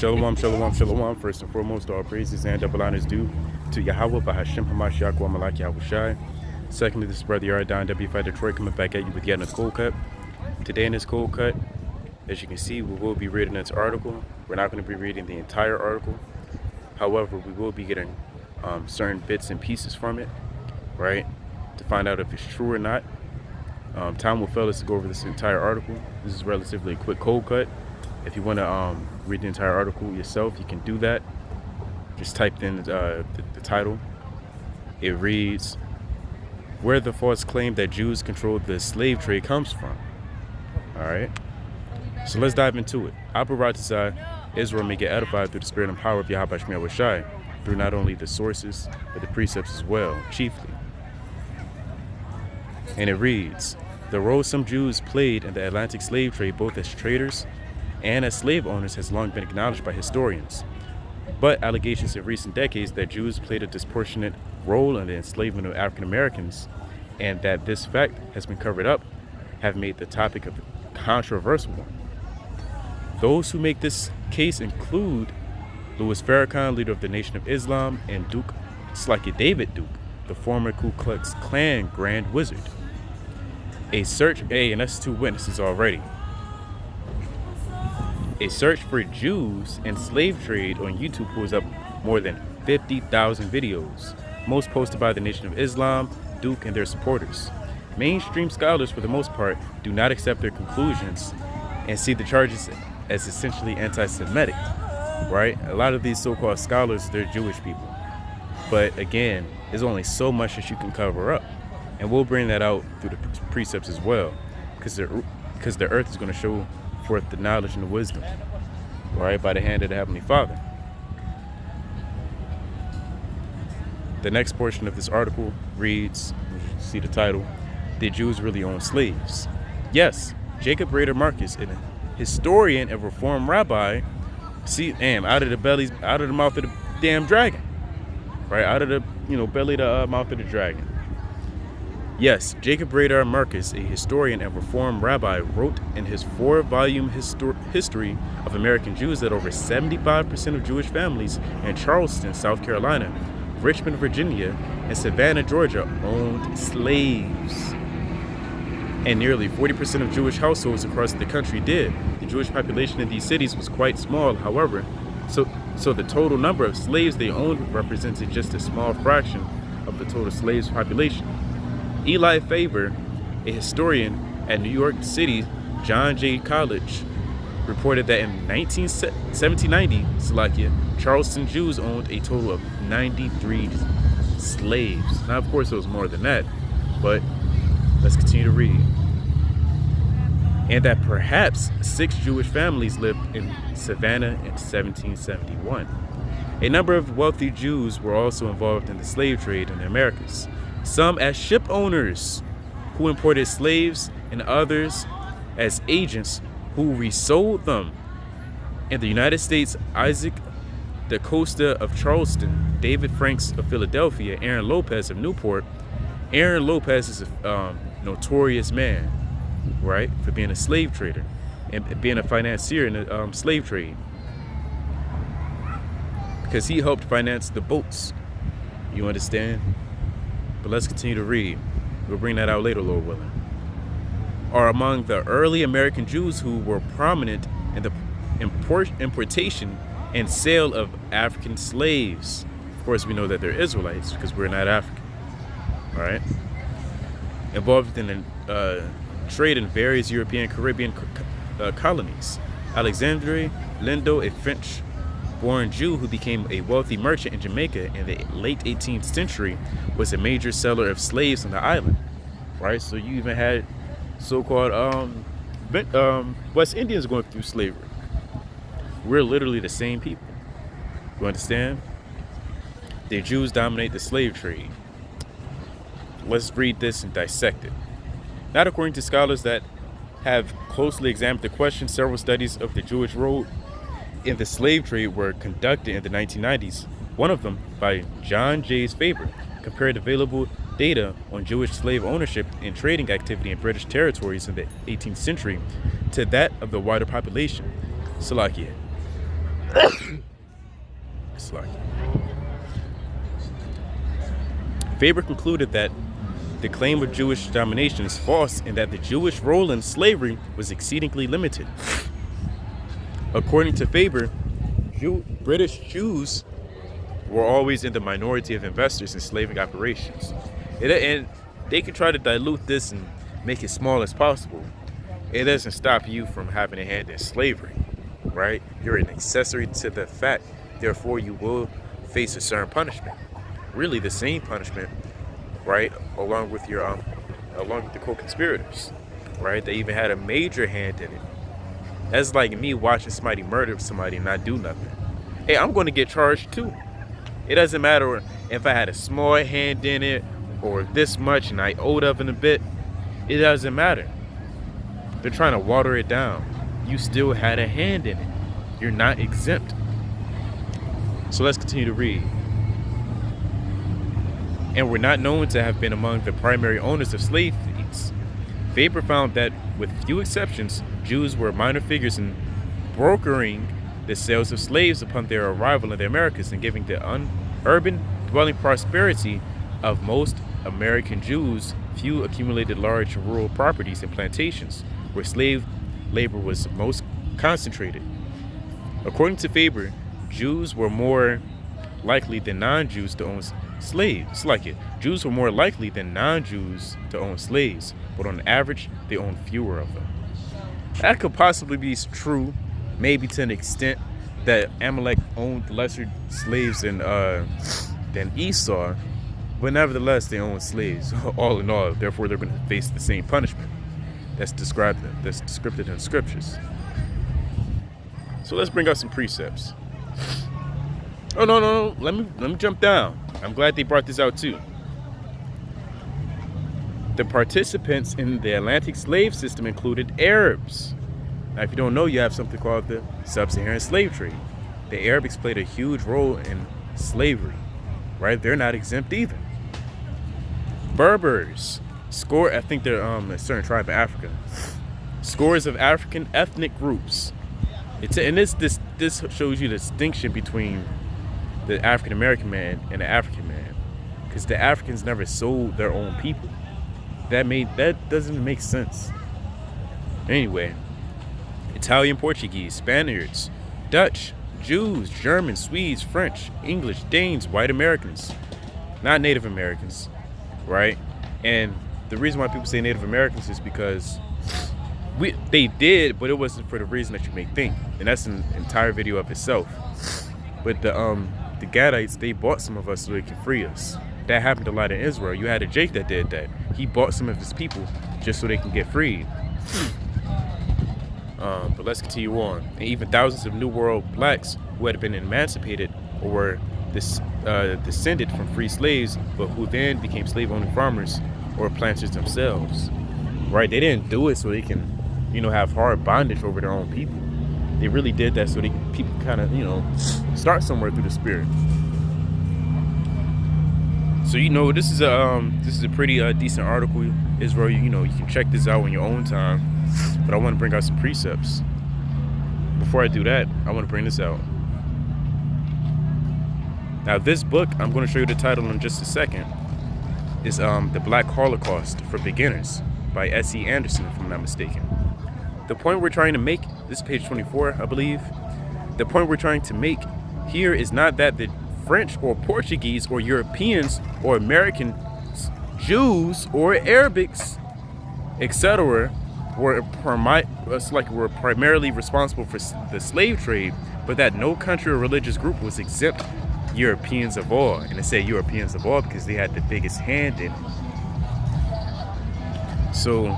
Shalom, shalom, shalom. First and foremost, all praises and double honors due to Yahweh, Bahashim Hamashiach, Malak Yahushai. Secondly, this is Brother Yardan, W5 Detroit, coming back at you with yet another cold cut. Today in this cold cut, as you can see, we will be reading this article. We're not going to be reading the entire article. However, we will be getting certain bits and pieces from it, right, to find out if it's true or not. Time will fail us to go over this entire article. This is relatively a quick cold cut. If you want to read the entire article yourself, you can do that. Just type in the title. It reads, "Where the false claim that Jews controlled the slave trade comes from." All right. So let's dive into it. Aparatazai, Israel may get edified through the spirit and power of Yahweh Shemiah Washai, through not only the sources, but the precepts as well, chiefly. And it reads, "The role some Jews played in the Atlantic slave trade, both as traders and as slave owners, has long been acknowledged by historians. But allegations in recent decades that Jews played a disproportionate role in the enslavement of African Americans, and that this fact has been covered up, have made the topic a controversial one. Those who make this case include Louis Farrakhan, leader of the Nation of Islam, and Duke Slacky David Duke, the former Ku Klux Klan Grand Wizard. And that's two witnesses already. A search for Jews and slave trade on YouTube pulls up more than 50,000 videos, most posted by the Nation of Islam, Duke, and their supporters. Mainstream scholars, for the most part, do not accept their conclusions and see the charges as essentially anti-Semitic, right? A lot of these so-called scholars, they're Jewish people. But again, there's only so much that you can cover up. And we'll bring that out through the precepts as well, because the earth is going to show forth the knowledge and the wisdom, right, by the hand of the Heavenly Father. The next portion of this article reads, you see the title, "Did Jews Really Own Slaves?" Yes, Jacob Rader Marcus, a historian and reformed rabbi, out of the mouth of the damn dragon, right, out of the belly of the mouth of the dragon. Yes, Jacob Rader Marcus, a historian and reformed rabbi, wrote in his 4-volume history of American Jews that over 75% of Jewish families in Charleston, South Carolina, Richmond, Virginia, and Savannah, Georgia, owned slaves. And nearly 40% of Jewish households across the country did. The Jewish population in these cities was quite small, however, so the total number of slaves they owned represented just a small fraction of the total slaves population. Eli Faber, a historian at New York City John Jay College, reported that in 1790, Charleston Jews owned a total of 93 slaves. Now, of course, it was more than that, but let's continue to read. And that perhaps 6 Jewish families lived in Savannah in 1771. A number of wealthy Jews were also involved in the slave trade in the Americas, some as ship owners who imported slaves, and others as agents who resold them. In the United States, Isaac Da Costa of Charleston, David Franks of Philadelphia, Aaron Lopez of Newport. Aaron Lopez is a notorious man, right, for being a slave trader and being a financier in the slave trade, because he helped finance the boats. You understand? But let's continue to read. We'll bring that out later, Lord willing. Are among the early American Jews who were prominent in the importation and sale of African slaves. Of course, we know that they're Israelites because we're not African, all right? Involved in trade in various European Caribbean colonies. Alexandre Lindo, a French-born Jew who became a wealthy merchant in Jamaica in the late 18th century, was a major seller of slaves on the island, right? So you even had so-called West Indians going through slavery. We're literally the same people. You understand? The Jews dominate the slave trade. Let's read this and dissect it. Not according to scholars that have closely examined the question, several studies of the Jewish role in the slave trade were conducted in the 1990s. One of them, by John J. Faber, compared available data on Jewish slave ownership and trading activity in British territories in the 18th century to that of the wider population. Salakia. It's like Faber concluded that the claim of Jewish domination is false and that the Jewish role in slavery was exceedingly limited. According to Faber, British Jews were always in the minority of investors in slaving operations. And they can try to dilute this and make it small as possible. It doesn't stop you from having a hand in slavery, right? You're an accessory to the fact, therefore you will face a certain punishment. Really the same punishment, right? Along with the co-conspirators, right? They even had a major hand in it. That's like me watching somebody murder somebody and not do nothing. Hey, I'm going to get charged too. It doesn't matter if I had a small hand in it or this much and I owed up in a bit. It doesn't matter. They're trying to water it down. You still had a hand in it. You're not exempt. So let's continue to read. And were not known to have been among the primary owners of slave fleets. Faber found that, with few exceptions, Jews were minor figures in brokering the sales of slaves upon their arrival in the Americas and giving the urban dwelling prosperity of most American Jews. Few accumulated large rural properties and plantations where slave labor was most concentrated. According to Faber, Jews were more likely than non-Jews to own slaves. Jews were more likely than non-Jews to own slaves, but on average, they owned fewer of them. That could possibly be true, maybe to an extent that Amalek owned lesser slaves than Esau, but nevertheless, they owned slaves, all in all. Therefore, they're going to face the same punishment that's described in scriptures. So let's bring out some precepts. Oh no! Let me jump down. I'm glad they brought this out too. The participants in the Atlantic slave system included Arabs. Now, if you don't know, you have something called the sub-Saharan slave trade. The Arabics played a huge role in slavery, right? They're not exempt either. Berbers, I think they're a certain tribe in Africa. Scores of African ethnic groups. This shows you the distinction between the African American man and the African man, because the Africans never sold their own people. That doesn't make sense. Anyway, Italian, Portuguese, Spaniards, Dutch, Jews, Germans, Swedes, French, English, Danes, white Americans, not Native Americans, right? And the reason why people say Native Americans is because they did, but it wasn't for the reason that you may think, and that's an entire video of itself. But the Gadites, they bought some of us so they could free us. That happened a lot in Israel. You had a Jake that did that. He bought some of his people just so they can get freed. But let's continue on. And even thousands of New World blacks who had been emancipated or were descended from free slaves, but who then became slave-owning farmers or planters themselves. Right? They didn't do it so they can, have hard bondage over their own people. They really did that so people kind of, start somewhere through the spirit. So this is a pretty decent article, Israel. You can check this out on your own time. But I want to bring out some precepts. Before I do that, I want to bring this out. Now, this book, I'm going to show you the title in just a second, is The Black Holocaust for Beginners by S.E. Anderson, if I'm not mistaken. The point we're trying to make, this is page 24, I believe. The point we're trying to make here is not that the French or Portuguese or Europeans or American Jews or Arabics, etc., were primarily responsible for the slave trade, but that no country or religious group was exempt Europeans of all. And I say Europeans of all because they had the biggest hand in it. So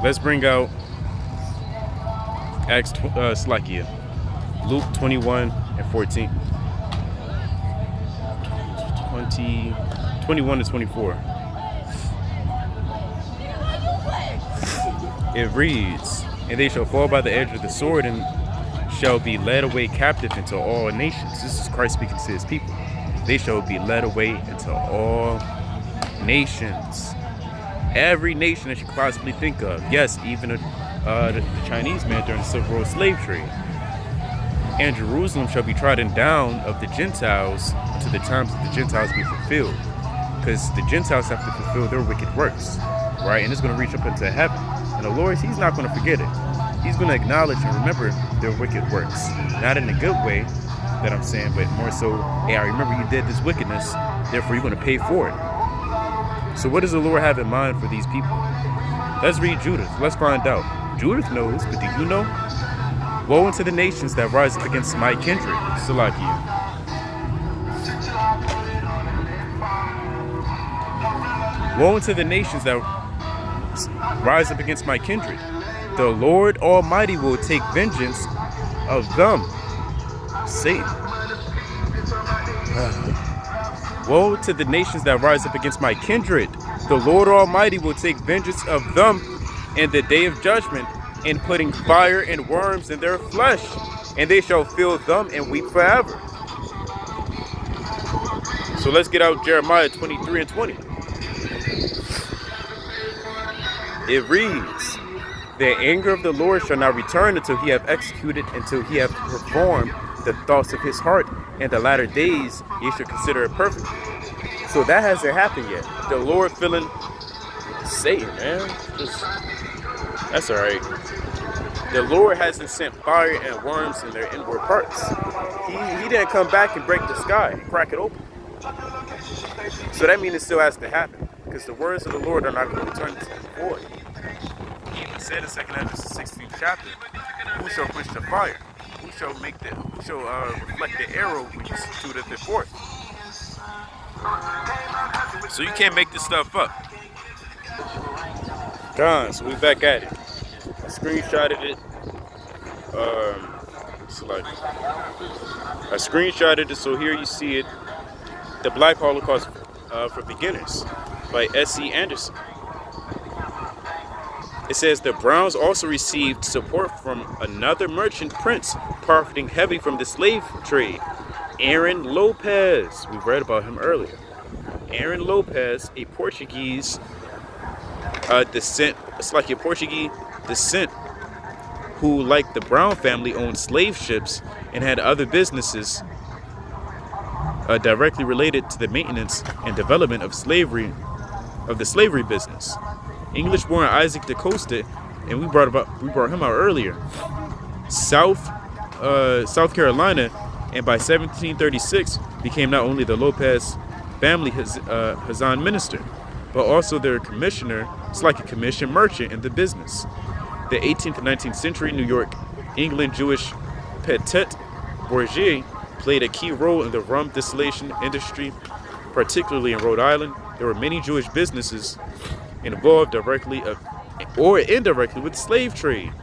let's bring out Luke 21 and 14. 21 to 24. It reads, "And they shall fall by the edge of the sword and shall be led away captive into all nations." This is Christ speaking to his people. They shall be led away into all nations. Every nation that you could possibly think of. Yes, even the Chinese man during the Silk Road slave trade. And Jerusalem shall be trodden down of the Gentiles to the times of the Gentiles be fulfilled. Because the Gentiles have to fulfill their wicked works, right? And it's going to reach up into heaven. And the Lord, he's not going to forget it. He's going to acknowledge and remember their wicked works. Not in a good way that I'm saying, but more so, hey, I remember you did this wickedness, therefore you're going to pay for it. So what does the Lord have in mind for these people? Let's read Judith. Let's find out. Judith knows, but do you know? Woe unto the nations that rise up against my kindred. Salakia. Woe unto the nations that rise up against my kindred. The Lord Almighty will take vengeance of them. Satan. Woe to the nations that rise up against my kindred. The Lord Almighty will take vengeance of them in the day of judgment, in putting fire and worms in their flesh, and they shall fill them and weep forever. So let's get out Jeremiah 23 and 20. It reads, the anger of the Lord shall not return until he have executed, until he have performed the thoughts of his heart, and the latter days ye shall consider it perfect. So that hasn't happened yet. The Lord feeling Satan, man. That's all right. The Lord hasn't sent fire and worms in their inward parts. He didn't come back and break the sky and crack it open. So that means it still has to happen, because the words of the Lord are not going to return to the void. He even said in 2 Ezra 16th chapter, who shall quench the fire? Who shall reflect the arrow when you shooteth it forth? So you can't make this stuff up. So we back at it. I screenshotted it. I screenshotted it, so here you see it. The Black Holocaust for Beginners by S.E. Anderson. It says the Browns also received support from another merchant prince profiting heavy from the slave trade, Aaron Lopez. We read about him earlier. Aaron Lopez, a Portuguese descent, who, like the Brown family, owned slave ships and had other businesses directly related to the maintenance and development of the slavery business. English-born Isaac da Costa, and we brought him out earlier. South Carolina, and by 1736 became not only the Lopez family Hazan minister, but also their commissioner. It's like a commission merchant in the business. The 18th and 19th century New York, England Jewish petit bourgeoisie played a key role in the rum distillation industry, particularly in Rhode Island. There were many Jewish businesses involved directly or indirectly with the slave trade.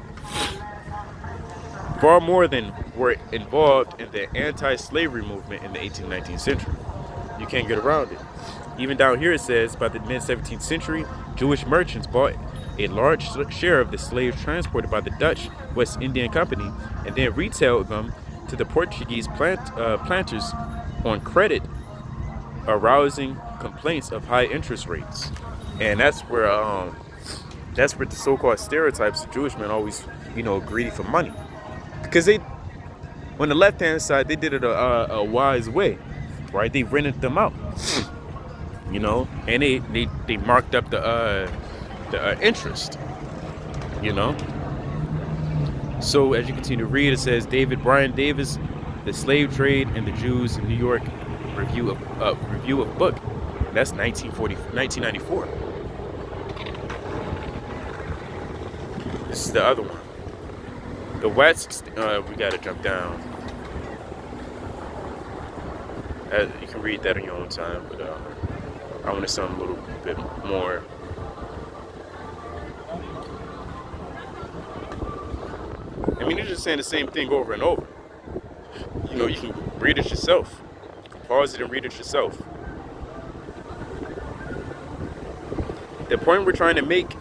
Far more than were involved in the anti-slavery movement in the 18th and 19th century. You can't get around it. Even down here it says, by the mid-17th century, Jewish merchants bought a large share of the slaves transported by the Dutch West Indian Company and then retailed them to the Portuguese planters on credit, arousing complaints of high interest rates. And that's where the so-called stereotypes of Jewish men always, greedy for money. Because on the left-hand side, they did it a wise way, right? They rented them out, and they marked up the interest, So as you continue to read, it says Brian Davis, The Slave Trade and the Jews in New York, review of book. That's 1994. This is the other one. The West, we got to jump down. You can read that on your own time, but I want to sound a little bit more. I mean, they're just saying the same thing over and over. You can read it yourself. You can pause it and read it yourself. The point we're trying to make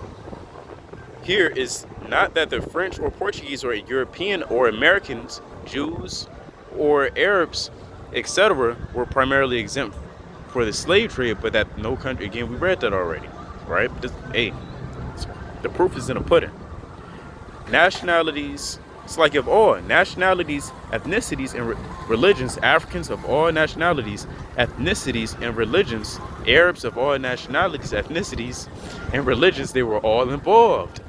here is not that the French or Portuguese or European or Americans, Jews or Arabs, etc., were primarily exempt for the slave trade, but that no country, again, we read that already, right? The proof is in the pudding. Nationalities It's like of all nationalities, ethnicities, and religions, Africans of all nationalities, ethnicities, and religions, Arabs of all nationalities, ethnicities, and religions, they were all involved.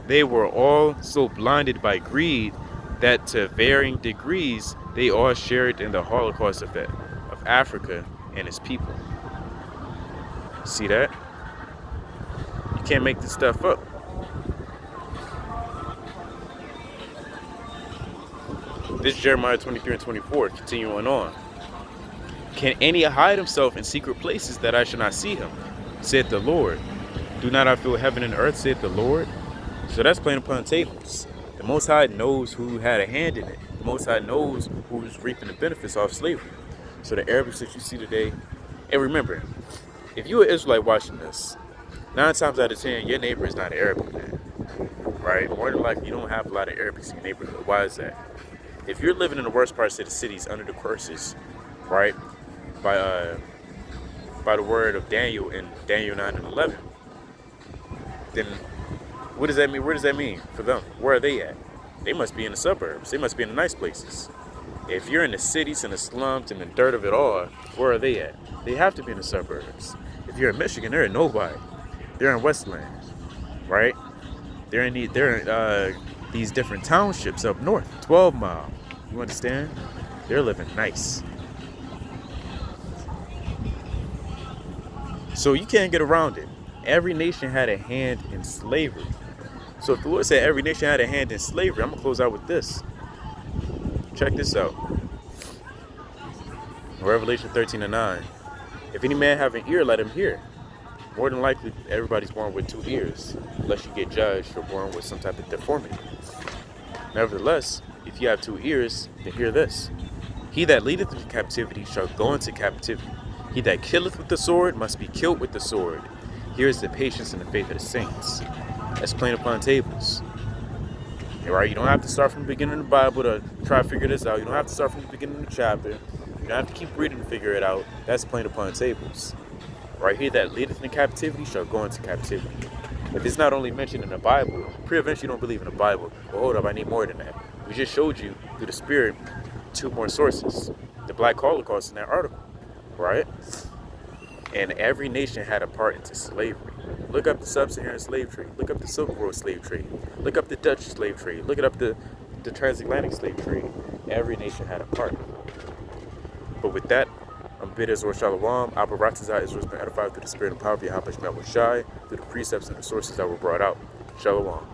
They were all so blinded by greed that to varying degrees, they all shared in the Holocaust of Africa and its people. See that? You can't make this stuff up. This is Jeremiah 23 and 24, continuing on. Can any hide himself in secret places that I shall not see him? Said the Lord. Do not I fill heaven and earth, said the Lord? So that's playing upon tables. The Most High knows who had a hand in it. The Most High knows who was reaping the benefits of slavery. So the Arabics that you see today, and remember, if you're an Israelite watching this, 9 times out of 10, your neighbor is not an Arabic man, right? More than likely, you don't have a lot of Arabics in your neighborhood. Why is that? If you're living in the worst parts of the cities under the curses, right, by the word of Daniel in Daniel 9 and 11, then what does that mean? Where does that mean for them? Where are they at? They must be in the suburbs. They must be in the nice places. If you're in the cities and the slums and the dirt of it all, where are they at? They have to be in the suburbs. If you're in Michigan, they're in nobody. They're in Westland, right? They're in these different townships up north, 12 Mile. You understand? They're living nice. So you can't get around it. Every nation had a hand in slavery. So if the Lord said every nation had a hand in slavery, I'm going to close out with this. Check this out. Revelation 13 and 9. If any man have an ear, let him hear. More than likely, everybody's born with 2 ears, unless you get judged or born with some type of deformity. Nevertheless, if you have 2 ears, then hear this. He that leadeth into captivity shall go into captivity. He that killeth with the sword must be killed with the sword. Here is the patience and the faith of the saints. That's playing upon tables. Right? You don't have to start from the beginning of the Bible to try to figure this out. You don't have to start from the beginning of the chapter. You don't have to keep reading to figure it out. That's playing upon tables. Right here, that leadeth into captivity shall go into captivity. If it's not only mentioned in the Bible, pre-events you don't believe in the Bible. Well, hold up, I need more than that. We just showed you through the Spirit 2 more sources. The Black Holocaust in that article, right? And every nation had a part into slavery. Look up the sub-Saharan slave trade. Look up the Silk Road slave trade. Look up the Dutch slave trade. Look up the transatlantic slave trade. Every nation had a part. But with that, I'm bid Israel Shalom. Abba Ratazah, Israel's been edified through the spirit and power of Yahweh Shai, through the precepts and the sources that were brought out. Shalom.